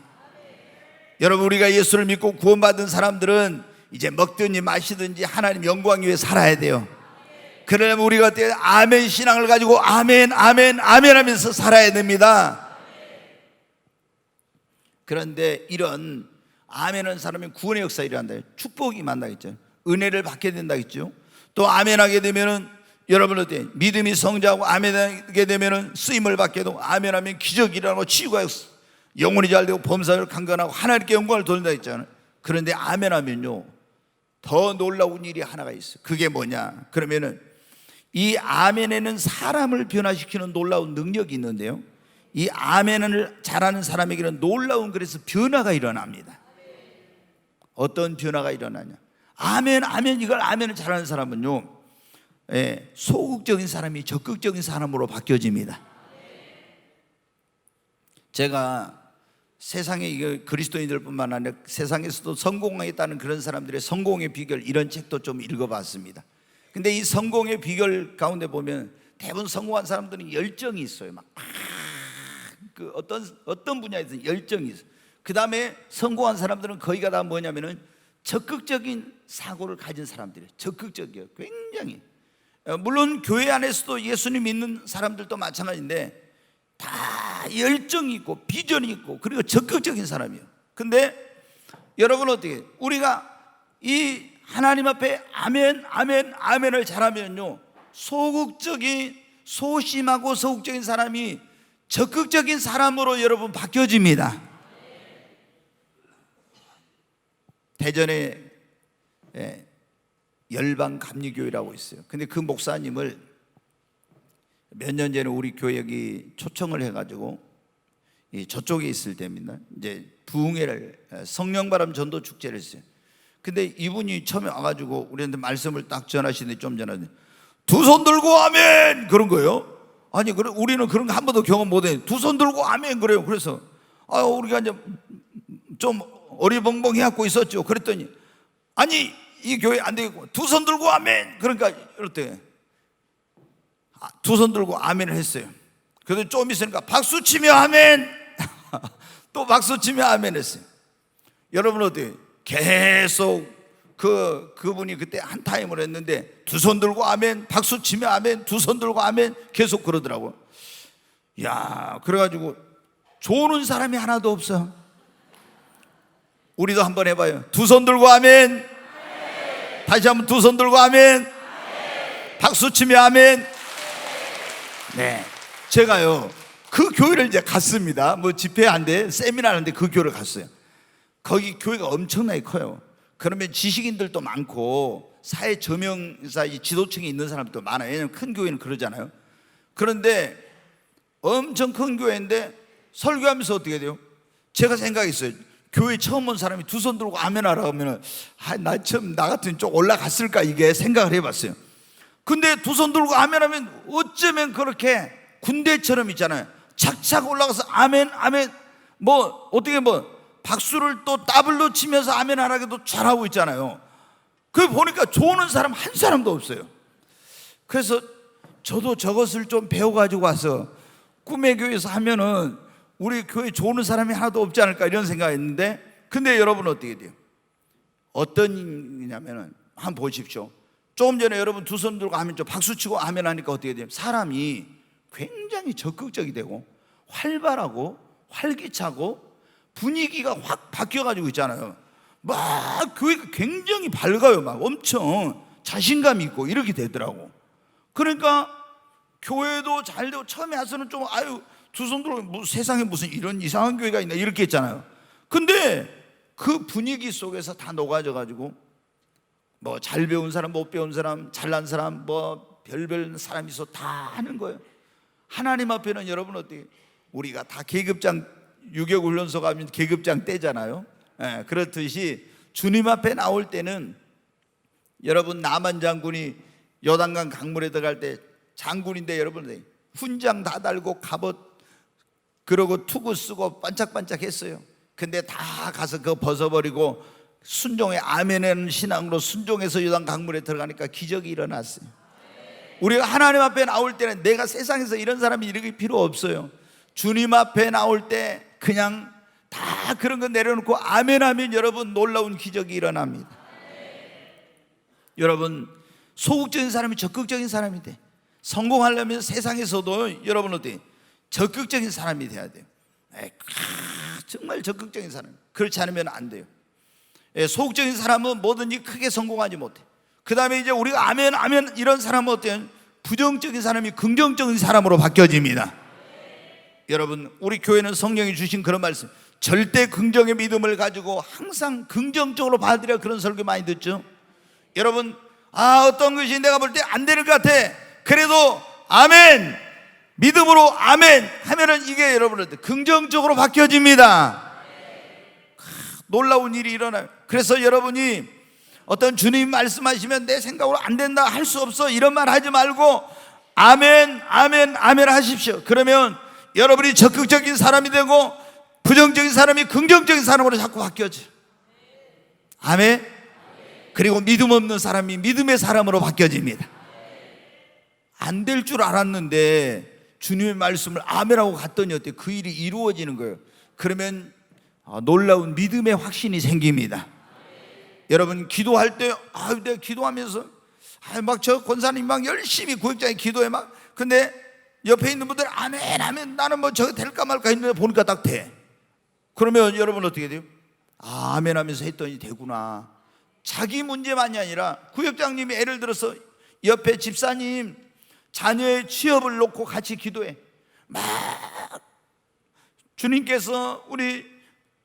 여러분, 우리가 예수를 믿고 구원받은 사람들은 이제 먹든지 마시든지 하나님 영광 위에 살아야 돼요. 그러려면 우리가 어떻게 아멘 신앙을 가지고 아멘 아멘 아멘 하면서 살아야 됩니다. 그런데 이런 아멘하는 사람은 구원의 역사가 일어난다. 축복이 만나겠죠. 은혜를 받게 된다겠죠. 또 아멘하게 되면은 여러분 어때? 믿음이 성장하고 아멘하게 되면은 쓰임을 받게 되고, 아멘하면 기적이 일어나고 치유가 영혼이 잘 되고 범사를 강건하고 하나님께 영광을 돌린다 했잖아요. 그런데 아멘하면요 더 놀라운 일이 하나가 있어요. 그게 뭐냐? 그러면은 이 아멘에는 사람을 변화시키는 놀라운 능력이 있는데요, 이 아멘을 잘하는 사람에게는 놀라운, 그래서 변화가 일어납니다. 어떤 변화가 일어나냐? 아멘 아멘, 이걸 아멘을 잘하는 사람은요, 소극적인 사람이 적극적인 사람으로 바뀌어집니다. 제가 세상에 그리스도인들뿐만 아니라 세상에서도 성공하겠다는 그런 사람들의 성공의 비결, 이런 책도 좀 읽어봤습니다. 근데 이 성공의 비결 가운데 보면 대부분 성공한 사람들은 열정이 있어요. 그 어떤 분야에서 열정이 있어요. 그 다음에 성공한 사람들은 거의가 다 뭐냐면은 적극적인 사고를 가진 사람들이에요. 적극적이에요. 굉장히. 물론 교회 안에서도 예수님 믿는 사람들도 마찬가지인데 다 열정이 있고 비전이 있고 그리고 적극적인 사람이에요. 근데 여러분 어떻게 우리가 이 하나님 앞에 아멘 아멘 아멘을 잘하면요, 소심하고 소극적인 사람이 적극적인 사람으로 여러분 바뀌어집니다. 대전에 열방감리교회라고 있어요. 근데 그 목사님을 몇 년 전에 우리 교회 여기 초청을 해가지고 저쪽에 있을 때입니다. 이제 부흥회를 성령바람 전도 축제를 했어요. 근데 이분이 처음에 와가지고 우리한테 말씀을 딱 전하시는데 좀 전에 두 손 들고 아멘 그런 거예요. 아니 그래 우리는 그런 거 한 번도 경험 못해. 두 손 들고 아멘 그래요. 그래서 우리가 이제 좀 어리벙벙 해갖고 있었죠. 그랬더니 아니 이 교회 안 되겠고 두 손 들고 아멘. 그러니까 이럴 때 두 손 들고 아멘을 했어요. 그래도 좀 있으니까 박수 치며 아멘. 또 박수 치며 아멘 했어요. 여러분 어때요? 계속 그분이 그때 한 타임을 했는데 두 손 들고 아멘, 박수 치며 아멘, 두 손 들고 아멘 계속 그러더라고. 야, 그래가지고 조는 사람이 하나도 없어. 우리도 한번 해봐요. 두 손 들고 아멘. 다시 한번 두 손 들고 아멘. 박수 치며 아멘. 네, 제가요 그 교회를 이제 갔습니다. 뭐 집회 한데 세미나 하는데 그 교회를 갔어요. 거기 교회가 엄청나게 커요. 그러면 지식인들도 많고 사회 저명사 지도층에 있는 사람들도 많아요. 왜냐하면 큰 교회는 그러잖아요. 그런데 엄청 큰 교회인데 설교하면서 어떻게 돼요? 제가 생각했어요. 교회 처음 온 사람이 두 손 들고 아멘 하라 하면은 나 같은 쪽 올라갔을까 이게 생각을 해봤어요. 근데 두 손 들고 아멘 하면 어쩌면 그렇게 군대처럼 있잖아요. 착착 올라가서 아멘 아멘 뭐 어떻게 뭐 박수를 또 더블로 치면서 아멘 하라고도 잘하고 있잖아요. 그 보니까 좋은 사람 한 사람도 없어요. 그래서 저도 저것을 좀 배워가지고 와서 꿈의 교회에서 하면은 우리 교회 좋은 사람이 하나도 없지 않을까 이런 생각했는데, 근데 여러분 어떻게 돼요? 어떤 일이냐면은 한번 보십시오. 조금 전에 여러분 두 손 들고 아멘 좀 박수 치고 아멘 하니까 어떻게 돼요? 사람이 굉장히 적극적이 되고 활발하고 활기차고 분위기가 확 바뀌어가지고 있잖아요. 막 교회가 굉장히 밝아요. 막 엄청 자신감 있고 이렇게 되더라고. 그러니까 교회도 잘 되고 처음에 와서는 좀 두 손 들고 뭐 세상에 무슨 이런 이상한 교회가 있나 이렇게 했잖아요. 근데 그 분위기 속에서 다 녹아져가지고 뭐 잘 배운 사람 못 배운 사람 잘난 사람 뭐 별별 사람이 있어 다 하는 거예요. 하나님 앞에는 여러분 어떻게 우리가 다 계급장 유격 훈련소 가면 계급장 때잖아요. 그렇듯이 주님 앞에 나올 때는 여러분 나만 장군이 요단강 강물에 들어갈 때 장군인데 여러분 훈장 다 달고 갑옷 그러고 투구 쓰고 반짝반짝 했어요. 근데 다 가서 그거 벗어버리고 순종의 아멘하는 신앙으로 순종해서 요단 강물에 들어가니까 기적이 일어났어요. 우리가 하나님 앞에 나올 때는 내가 세상에서 이런 사람이 이렇게 필요 없어요. 주님 앞에 나올 때 그냥 다 그런 거 내려놓고 아멘 하면 여러분 놀라운 기적이 일어납니다. 여러분 소극적인 사람이 적극적인 사람이 돼. 성공하려면 세상에서도 여러분 어때? 적극적인 사람이 돼야 돼요. 정말 적극적인 사람. 그렇지 않으면 안 돼요. 소극적인 사람은 뭐든지 크게 성공하지 못해. 그 다음에 이제 우리가 아멘 아멘 이런 사람은 어때요? 부정적인 사람이 긍정적인 사람으로 바뀌어집니다. 여러분 우리 교회는 성령이 주신 그런 말씀, 절대 긍정의 믿음을 가지고 항상 긍정적으로 받으려 그런 설교 많이 듣죠. 여러분 어떤 것이 내가 볼 때 안 되는 것 같아. 그래도 아멘 믿음으로 아멘 하면은 이게 여러분한테 긍정적으로 바뀌어집니다. 놀라운 일이 일어나요. 그래서 여러분이 어떤 주님 말씀하시면 내 생각으로 안 된다 할 수 없어 이런 말 하지 말고 아멘 아멘 아멘 하십시오. 그러면 여러분이 적극적인 사람이 되고 부정적인 사람이 긍정적인 사람으로 자꾸 바뀌어져. 아멘. 그리고 믿음 없는 사람이 믿음의 사람으로 바뀌어집니다. 안 될 줄 알았는데 주님의 말씀을 아멘하고 갔더니 어때? 그 일이 이루어지는 거예요. 그러면 놀라운 믿음의 확신이 생깁니다. 여러분 기도할 때 내가 기도하면서 막 저 권사님 막 열심히 구역장에 기도해 막. 근데 옆에 있는 분들 아멘 하면 나는 뭐 저거 될까 말까 했는데 보니까 딱 돼. 그러면 여러분 어떻게 돼요? 아멘 하면서 했더니 되구나. 자기 문제만이 아니라 구역장님이 예를 들어서 옆에 집사님 자녀의 취업을 놓고 같이 기도해. 막 주님께서 우리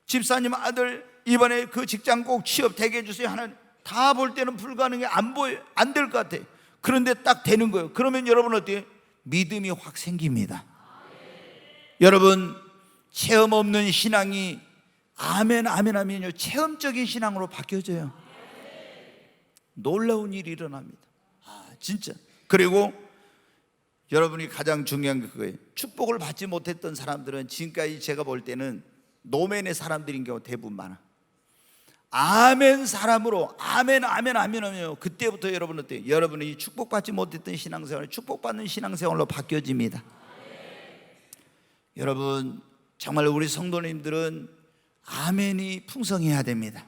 집사님 아들 이번에 그 직장 꼭 취업 되게 해주세요 하는, 다 볼 때는 불가능해. 안 보여. 안 될 것 같아. 그런데 딱 되는 거예요. 그러면 여러분 어때요? 믿음이 확 생깁니다. 여러분 체험 없는 신앙이 아멘 아멘 하면요 체험적인 신앙으로 바뀌어져요. 놀라운 일이 일어납니다. 진짜. 그리고 여러분이 가장 중요한 게 그거예요. 축복을 받지 못했던 사람들은 지금까지 제가 볼 때는 노멘의 사람들인 경우 대부분 많아. 아멘 사람으로 아멘 아멘 아멘 하면 그때부터 여러분 어때요? 여러분이 축복받지 못했던 신앙생활이 축복받는 신앙생활로 바뀌어집니다. 여러분 정말 우리 성도님들은 아멘이 풍성해야 됩니다.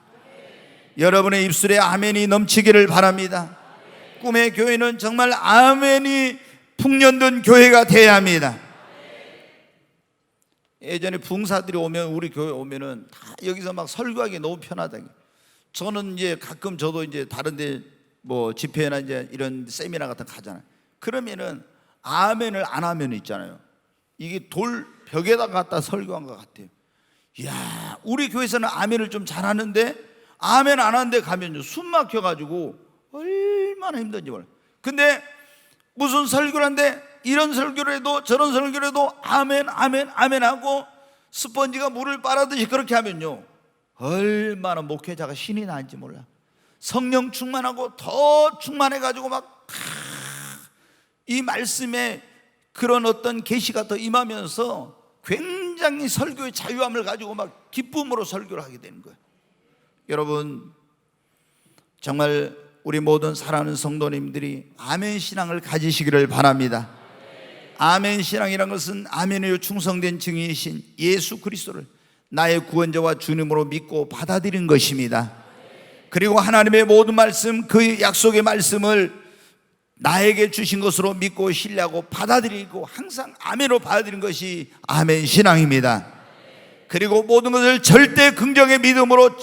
여러분의 입술에 아멘이 넘치기를 바랍니다. 꿈의 교회는 정말 아멘이 풍년된 교회가 되어야 합니다. 예전에 부흥사들이 오면 우리 교회 오면은 다 여기서 막 설교하기 너무 편하다. 저는 이제 가끔 저도 이제 다른데 뭐 집회나 이제 이런 세미나 같은 거 가잖아요. 그러면은 아멘을 안 하면 있잖아요. 이게 돌 벽에다 갖다 설교한 것 같아요. 이야, 우리 교회에서는 아멘을 좀 잘하는데 아멘 안 하는데 가면요 숨 막혀가지고 얼마나 힘든지 몰라요. 근데 무슨 설교를 하는데 이런 설교를 해도 저런 설교를 해도 아멘 아멘 아멘 하고 스펀지가 물을 빨아듯이 그렇게 하면요 얼마나 목회자가 신이 나는지 몰라. 성령 충만하고 더 충만해가지고 막 이 말씀에 그런 어떤 계시가 더 임하면서 굉장히 설교의 자유함을 가지고 막 기쁨으로 설교를 하게 되는 거예요. 여러분 정말 우리 모든 사랑하는 성도님들이 아멘 신앙을 가지시기를 바랍니다. 아멘 신앙이란 것은 아멘에 충성된 증인이신 예수 그리스도를 나의 구원자와 주님으로 믿고 받아들인 것입니다. 그리고 하나님의 모든 말씀, 그 약속의 말씀을 나에게 주신 것으로 믿고 신뢰하고 받아들이고 항상 아멘으로 받아들인 것이 아멘 신앙입니다. 그리고 모든 것을 절대 긍정의 믿음으로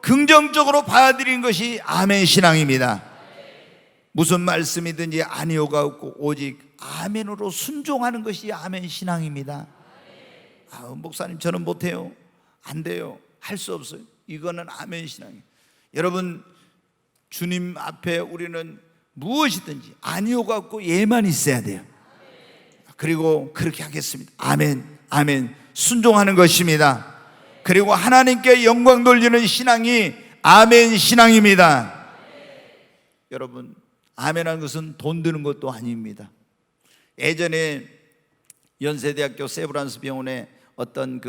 긍정적으로 받아들이는 것이 아멘 신앙입니다. 무슨 말씀이든지 아니오가 없고 오직 아멘으로 순종하는 것이 아멘 신앙입니다. 목사님 저는 못해요. 안 돼요. 할 수 없어요. 이거는 아멘 신앙이에요. 여러분 주님 앞에 우리는 무엇이든지 아니오가 없고 예만 있어야 돼요. 그리고 그렇게 하겠습니다. 아멘 아멘 순종하는 것입니다. 그리고 하나님께 영광 돌리는 신앙이 아멘 신앙입니다. 여러분 아멘하는 것은 돈 드는 것도 아닙니다. 예전에 연세대학교 세브란스 병원에 어떤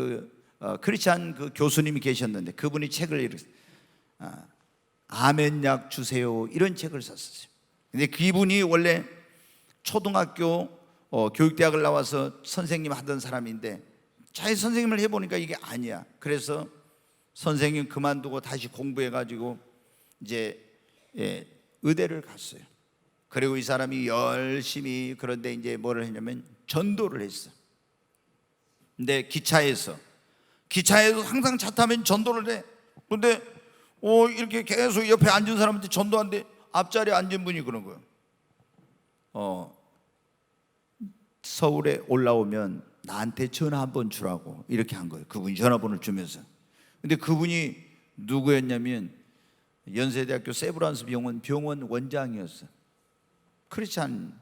크리스찬 그 교수님이 계셨는데 그분이 책을 읽었어요. 아멘약 주세요 이런 책을 썼어요. 근데 그분이 원래 초등학교 교육대학을 나와서 선생님 하던 사람인데 자기 선생님을 해보니까 이게 아니야. 그래서 선생님 그만두고 다시 공부해가지고 이제 의대를 갔어요. 그리고 이 사람이 열심히 그런데 이제 뭐를 했냐면 전도를 했어. 근데 기차에서 항상 차 타면 전도를 해. 근데 이렇게 계속 옆에 앉은 사람한테 전도하는데 앞자리에 앉은 분이 그런 거예요. 서울에 올라오면 나한테 전화 한번 주라고 이렇게 한 거예요. 그분이 전화번호를 주면서. 근데 그분이 누구였냐면 연세대학교 세브란스 병원 원장이었어. 크리스찬.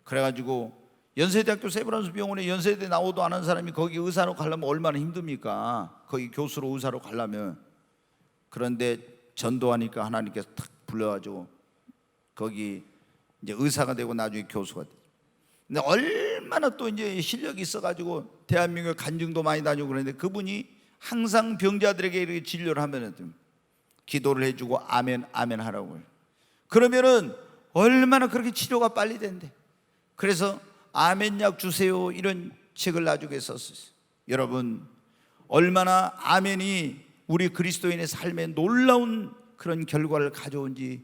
그래가지고 연세대학교 세브란스 병원에 연세대 나오도 안 한 사람이 거기 의사로 가려면 얼마나 힘듭니까? 거기 교수로 의사로 가려면. 그런데 전도하니까 하나님께서 탁 불러가지고 거기 이제 의사가 되고 나중에 교수가 돼. 근데 얼마나 또 이제 실력이 있어가지고 대한민국 간증도 많이 다니고 그러는데 그분이 항상 병자들에게 이렇게 진료를 하면 기도를 해주고 아멘 아멘 하라고 해요. 그러면은 얼마나 그렇게 치료가 빨리 된대. 그래서 아멘약 주세요 이런 책을 나중에 썼어요. 여러분 얼마나 아멘이 우리 그리스도인의 삶에 놀라운 그런 결과를 가져온지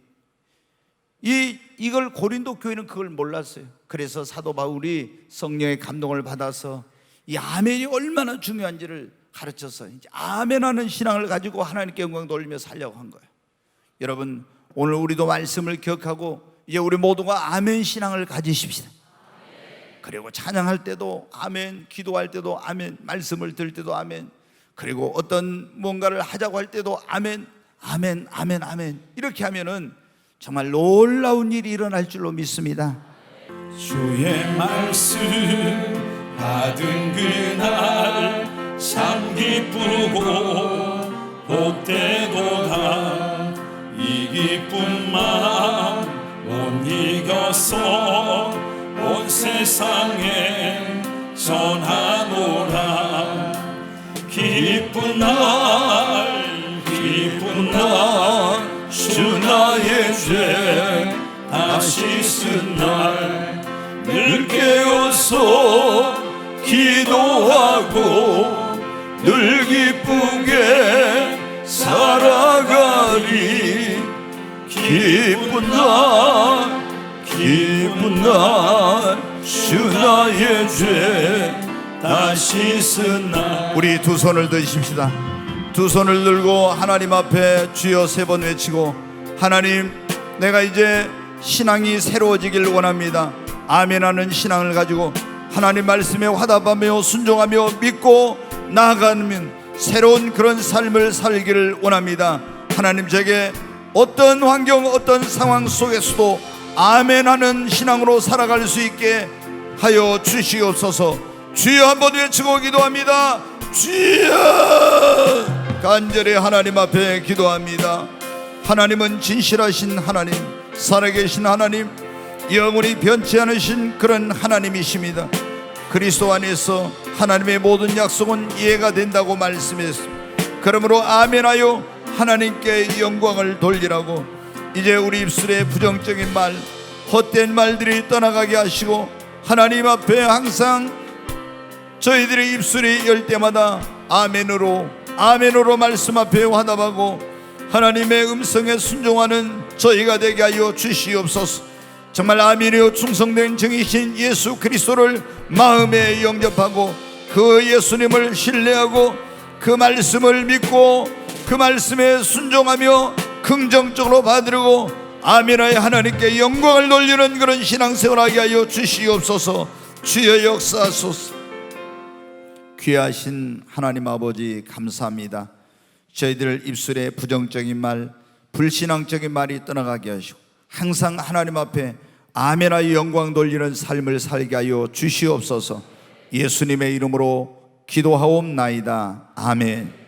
이걸 고린도 교회는 그걸 몰랐어요. 그래서 사도 바울이 성령의 감동을 받아서 이 아멘이 얼마나 중요한지를 가르쳐서 이제 아멘하는 신앙을 가지고 하나님께 영광 돌리며 살려고 한 거예요. 여러분, 오늘 우리도 말씀을 기억하고 이제 우리 모두가 아멘 신앙을 가지십시다. 그리고 찬양할 때도 아멘, 기도할 때도 아멘, 말씀을 들을 때도 아멘, 그리고 어떤 뭔가를 하자고 할 때도 아멘, 아멘, 아멘, 아멘. 이렇게 하면은 정말 놀라운 일이 일어날 줄로 믿습니다. 주의 말씀 받은 그날 참 기쁘고 복되도다. 이 기쁜 마음 못 이겨서 온 세상에 전하노라. 기쁜 날 기쁜 날 주 나의 죄 다시 쓴 날 늘 깨어서 기도하고 늘 기쁘게 살아가리. 기쁜 날 기쁜 날 주 나의 죄 다시 쓴 날. 우리 두 손을 드십시다. 두 손을 들고 하나님 앞에 주여 세 번 외치고, 하나님, 내가 이제 신앙이 새로워지길 원합니다. 아멘하는 신앙을 가지고 하나님 말씀에 화답하며 순종하며 믿고 나아가는 새로운 그런 삶을 살기를 원합니다. 하나님, 제게 어떤 환경 어떤 상황 속에서도 아멘하는 신앙으로 살아갈 수 있게 하여 주시옵소서. 주여 한번 외치고 기도합니다. 주여! 간절히 하나님 앞에 기도합니다. 하나님은 진실하신 하나님, 살아계신 하나님, 영원히 변치 않으신 그런 하나님이십니다. 그리스도 안에서 하나님의 모든 약속은 이해가 된다고 말씀했습니다. 그러므로 아멘하여 하나님께 영광을 돌리라고 이제 우리 입술에 부정적인 말, 헛된 말들이 떠나가게 하시고, 하나님 앞에 항상 저희들의 입술이 열 때마다 아멘으로 말씀 앞에 화답하고 하나님의 음성에 순종하는 저희가 되게 하여 주시옵소서. 정말 아멘이요 충성된 정이신 예수 그리스도를 마음에 영접하고 그 예수님을 신뢰하고 그 말씀을 믿고 그 말씀에 순종하며 긍정적으로 받으려고 아멘하여 하나님께 영광을 돌리는 그런 신앙생활하게 하여 주시옵소서. 주여 역사하소서. 귀하신 하나님 아버지, 감사합니다. 저희들 입술에 부정적인 말, 불신앙적인 말이 떠나가게 하시고 항상 하나님 앞에 아멘하여 영광 돌리는 삶을 살게 하여 주시옵소서. 예수님의 이름으로 기도하옵나이다. 아멘.